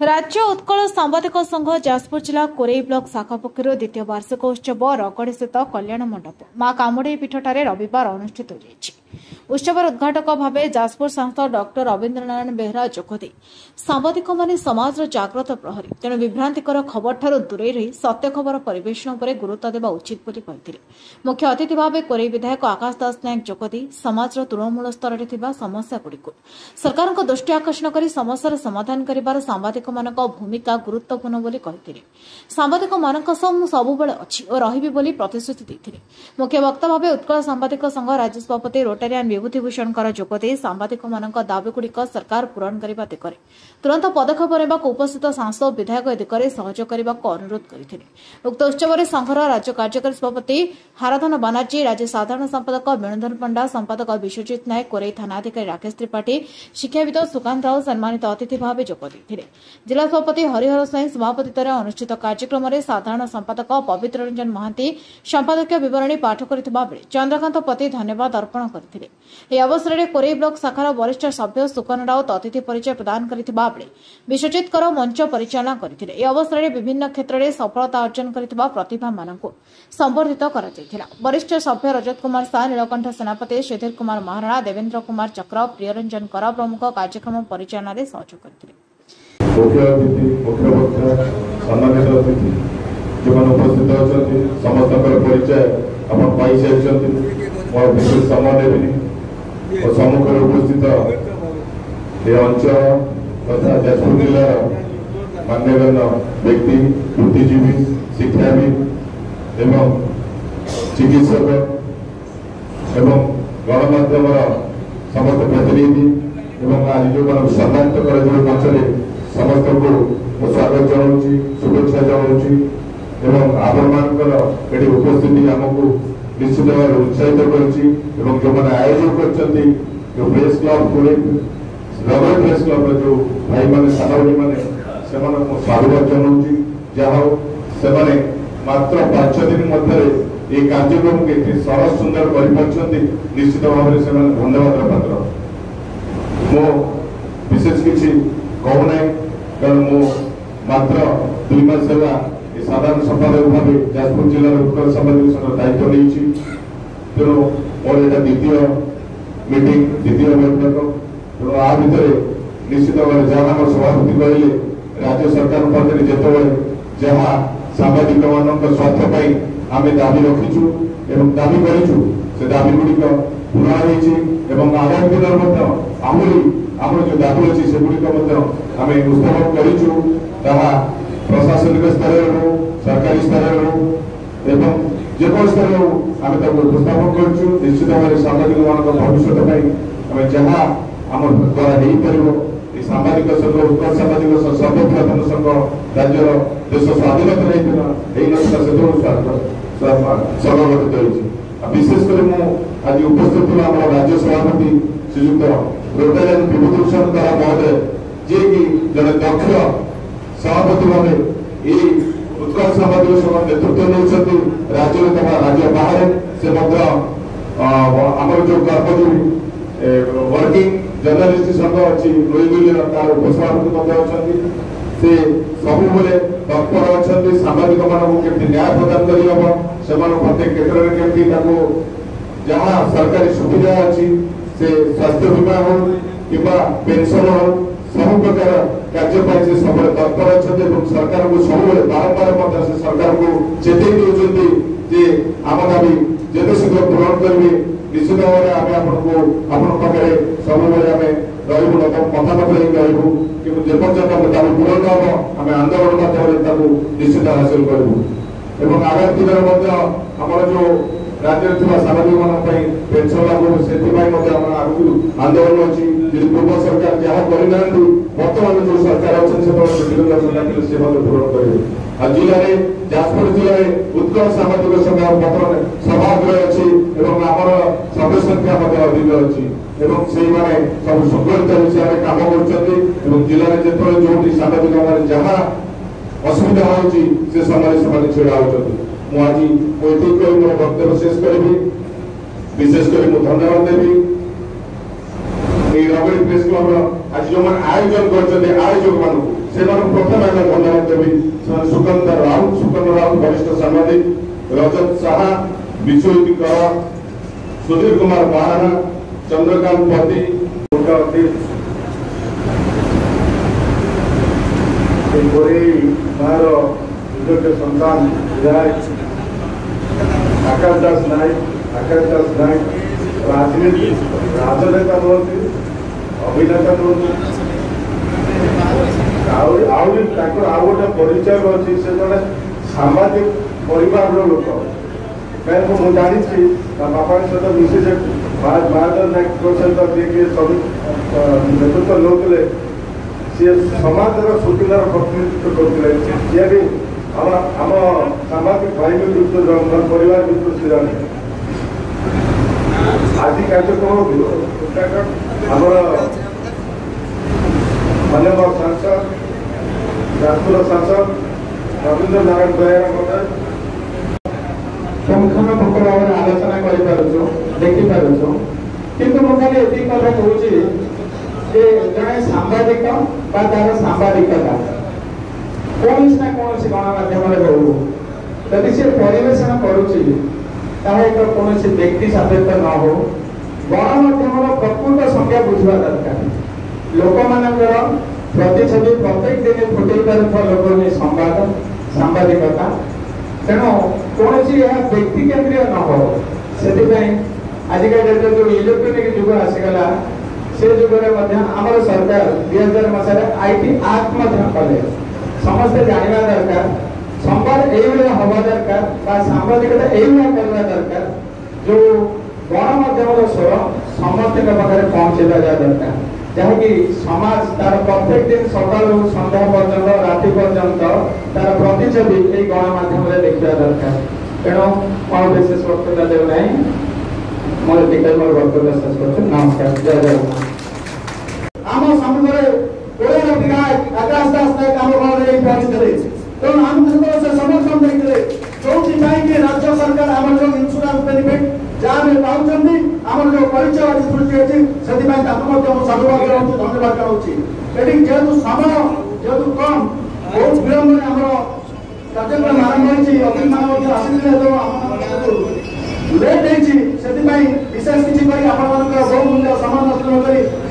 राज्य उत्कल सांबादिक संघ जाजपुर जिला कोरेई ब्लॉक शाखा पक्षर द्वितीय वार्षिक उत्सव रगड़ी स्थित कल्याण मंडप मां कामुड़े पीठठारे रविवार अनुष्ठित हो उत्सवर उद्घाटक भाव जाजपुर सांसद डॉक्टर रवीन्द्रनारायण बेहरा जोगदे सांबादिक माने समाज जाग्रत प्रहरी तेणु विभ्रांतिकर खबर ठारू दूरे रही सत्य खबर परिवेषण पर गुरुत्व देवा उचित बोली कहिथिले। मुख्य अतिथि भाव कोरेई विधायक आकाश दास नायक जोगदे समाज तृणमूल स्तर में समस्या गुड़िक सरकार दृष्टि आकर्षण कर समस्यार समाधान कर सांबादिक मानक भूमिका गुरुत्वपूर्ण बोली कहिथिले। सांबादिक मानक सह मु सबुबेले अछि और रहिबि बोली प्रतिश्रुति दैथिले। मुख्य वक्ता भाव उत्कल सांबादिक संघ राज्य सभापति रोटारियान विभूतिभूषण जोगदे सांबादिक मानक दाबीगुड़िक सरकार पूरण करने दिगरे तुरंत पदक्षेप नेबाक उपस्थित सांसद विधायक ए दिगरे सहयोग करने को अनुरोध करथिले। उक्त उत्सव में संघर राज्य कार्यकारी सभापति हाराधन बानार्जी, राज्य साधारण संपादक वेणुधर पंडा, संपादक विश्वजित नायक, कोरेई थानाधिकारी राकेश त्रिपाठी, शिक्षाविद सुकांत राव सम्मानित अतिथि भाव जोगदे। जिला सभापति हरिहर स्वाई सभापतित्व अनुष्ठित कार्यक्रम में साधारण संपादक पवित्र रंजन महांती संपादकीय विवरणी पाठ करथिबा बेले चंद्रकांत पति धन्यवाद अर्पण करथिले। ଏହି ଅବସରରେ କୋରେଇ ବ୍ଲକ ଶାଖାର ବରିଷ୍ଠ ସଭ୍ୟ ସୁକନ ରାଉତ ଅତିଥି ପରିଚୟ ପ୍ରଦାନ କରିଥିବା ବେଳେ ବିଶ୍ୱଜିତ କର ମଞ୍ଚ ପରିଚାଳନା କରିଥିଲେ। ଏହି ଅବସରରେ ବିଭିନ୍ନ କ୍ଷେତ୍ରରେ ସଫଳତା ଅର୍ଜନ କରିଥିବା ପ୍ରତିଭାମାନଙ୍କୁ ସମ୍ବର୍ଦ୍ଧିତ କରାଯାଇଥିଲା। ବରିଷ୍ଠ ସଭ୍ୟ ରଜତ କୁମାର ସାହା, ନୀଳକଣ୍ଠ ସେନାପତି, ଶ୍ରୀଧର କୁମାର ମହାରଣା, ଦେବେନ୍ଦ୍ର କୁମାର ଚକ୍ର, ପ୍ରିୟରଞ୍ଜନ କର ପ୍ରମୁଖ କାର୍ଯ୍ୟକ୍ରମ ପରିଚାଳନାରେ ସହଯୋଗ କରିଥିଲେ। मुख्य अतिथि मुख्य वक्ता सम्मानित अतिथि जो उपस्थित अच्छा समस्त परिचय आप पाई सारी विशेष समय देवी और सम्मुखें उपस्थित ये अंचल तथा जाजपुर जिलार मान्यगण्य व्यक्ति, बुद्धिजीवी, शिक्षाविद एवं चिकित्सक एवं गणमाध्यम समस्त प्रतिनिधि एवं आज जो सम्मानित कर मंच समस्त को स्वागत जनाऊँ, शुभेच्छा जनाऊँ एवं आपण ये उपस्थिति आमको निश्चित भाव उत्साहित कर आयोजन कर प्रेस क्लब रगड़ प्रेस क्लब जो भाई मैंने सान भाई मैंने स्वागत जनाऊँ। जहाँ से मात्र 5 दिन मध्य ये कार्यक्रम के सरल सुंदर कर निश्चित भाव में धन्यवाद पात्र। मो विशेष किसी कहूना कारण मु मात्र 2 मास है साधारण संपादक भाव जाजपुर जिलार उत्कल सांबादिक संघ दायित्व नहीं तेणु मोर यहाँ द्वितीय मीटिंग द्वितीय बैठक तेणु आ भितर निश्चित भाव जहाँ आम सभापति कहले राज्य सरकार पाखे जिते जहाँ सांबादिक मान स्वार्थ आम दाबी रखीचु एवं दाबी करूँ से दाबी गुड़िक पूरण हो आगामी दिन आहरी आम जो दाबी अच्छी से गुड़िक आम उपस्थापन करूँ प्रशासनिक स्तर हो सरकारी स्तर हो एवं जेको स्तर हो आम उपस्थापन करूँ। निश्चित भाव सांबादिक मान भविष्य आम जहाँ आम द्वारा हो पार सांबादिक संघ उत्कल सांबादिक सर्वपुरातन संघ राज्यर देश स्वाधीनता संघ गठित होती। विशेषकर आज उपस्थित आम राज्य सभापति श्रीयुक्त रोटारियान विभूतिभूषण द्वारा महोदय जी की जड़े दक्ष सभापति भाव ये उत्कल सांबादिक संघ नेतृत्व नहीं राज्य तथा राज्य बाहर से आम जो कर्मजीवी वर्किंग जर्नालीस्ट संघ अच्छी नईदिल्ली तार उपसभापति अच्छा से सबुबले तत्पर अच्छा सांबादिक मानक केमती न्याय प्रदान कर प्रत्येक क्षेत्र में केमती जहाँ सरकारी सुविधा अच्छी से स्वास्थ्य बीमा हो कि पेंशन हो सब प्रकार कार्य से सब तत्पर अच्छा सरकार को सब बारंबार से सरकार को चेताई दे आम दाबी जिते शीघ्र पूरण करेंगे निश्चित भाव में आपके सब रही मतामत रही कि जेपर्यंत दाबी पूरण हम आम आंदोलन माध्यम निश्चित हासिल करूँ। आगामी दिन आम जो राज्य सांबादिक मान पेंशन लागू से आगू आंदोलन अच्छी पूर्व सरकार जहाँ करना बर्तमान जो सरकार अच्छे सरकार से पूरण करेंगे। जिले में जाजपुर जिले में उत्कल सांबादिक संघ बर्तमान सभागृह अच्छी आमर सभ्य संख्या अधिक अच्छी से सब संगठित हिसाब से कम कर जिले में जो जो सांबादिक मान जहाँ असुविधा होती से समय से छिड़ा होती आज ये मोर वक्तव्य शेष करी विशेषकर धन्यवाद देवी रगड़ी प्रेस क्लब आज जो मैंने आयोजन कर आयोजक मान से प्रथम आगे धन्यवाद देवी सुकंदर राउत वरिष्ठ सांबादिक रजत साहा विश्वजीत कर सुधीर कुमार महारा चंद्रकांत पति संतान विधायक आकाश दास नायक राजनीति राजनेता नुहति अभिनेता नुहति गोटे परिचय अच्छी से जड़े सामाजिक परिवार लोक मैं मुझे जानी बापा सहित मिसे महादेव नायक सहित नेतृत्व नौते सी समाज सुखिलार प्रतिनिधित्व करते भी आम सामाजिक भाई मित्र परिवार मित्र से जाने आज कार्यक्रम मानव सांसद जाजपुर सांसद रवींद्र नारायण बेहेरा पुंखानुपुंख भाव में आलोचना देखिपुँ किंतु मुझे ये कथा कहूँ जड़े सांबादिक तार सांबादिकता कौन ना कौन गणमाध्यम हूँ जदि सी परिवेषण करुच्ची कौन व्यक्ति सापेक्ष न हो गणमाध्यम प्रकृत संज्ञा बुझा दरकार लोक मान प्रतिच्छवि प्रत्येक दिन फुटे लोक संवाद सांबादिकता तेणु कौन व्यक्ति केन्द्रीय न हो से आजिका डेट जो इलेक्ट्रोनिक जुग आसीगला से जुगे आमर सरकार 2000 मसीह IT एक्ट कले समस्ते जानवा दरकार संवाद ये हवा दरकार सांबादिकता ये करवा दरकार जो गणमाध्यम स्वर समस्त पाखे पहुँचा जा दरकार जहाँकि समाज तार प्रत्येक दिन सकाल सन्ध्या पर्यंत राति पर्यंत तार प्रतिच्छवि ये गणमाध्यम देखा दरकार तेणु मैं विशेष वक्तव्य देना मोर मोर वक्तव्य शेष कर नमस्कार जय जगन्नाथ आम समुद्र कोड़े विधायक आकाश दास नायक आम घर पहुंची तेणु आम से समर्थन देते जो राज्य सरकार आम जो इन्शुरांस बेनिफिट जहाँ भी पाँच आम जो परिचय आज सृष्टि अच्छी से साधुवाद जनाऊँ धन्यवाद जनाऊँ जेहेतु समय जेहेतु कम बहुत विलम्ब आम कार्यक्रम आरंभ होती अतिथि मान आसी लेट होती विशेष किसी बहुमूल्य समय नष्ट नक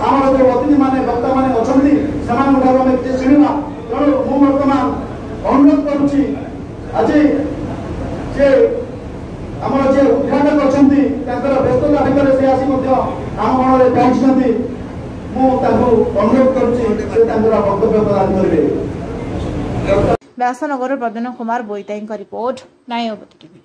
आम जो अतिथि मैंने वक्ता मैंने अच्छा से शुणा तेणु मुझे बर्तमान अनुरोध करुच्ची आज जे आम जे उद्घाटक अच्छा व्यस्तता भितर से आसी आम गण में पहुंची अनुरोध करुच्ची वक्तव्य प्रदान करेंगे। व्यासनगर प्रद्युम्न कुमार बोईताई रिपोर्ट नायवती टीवी।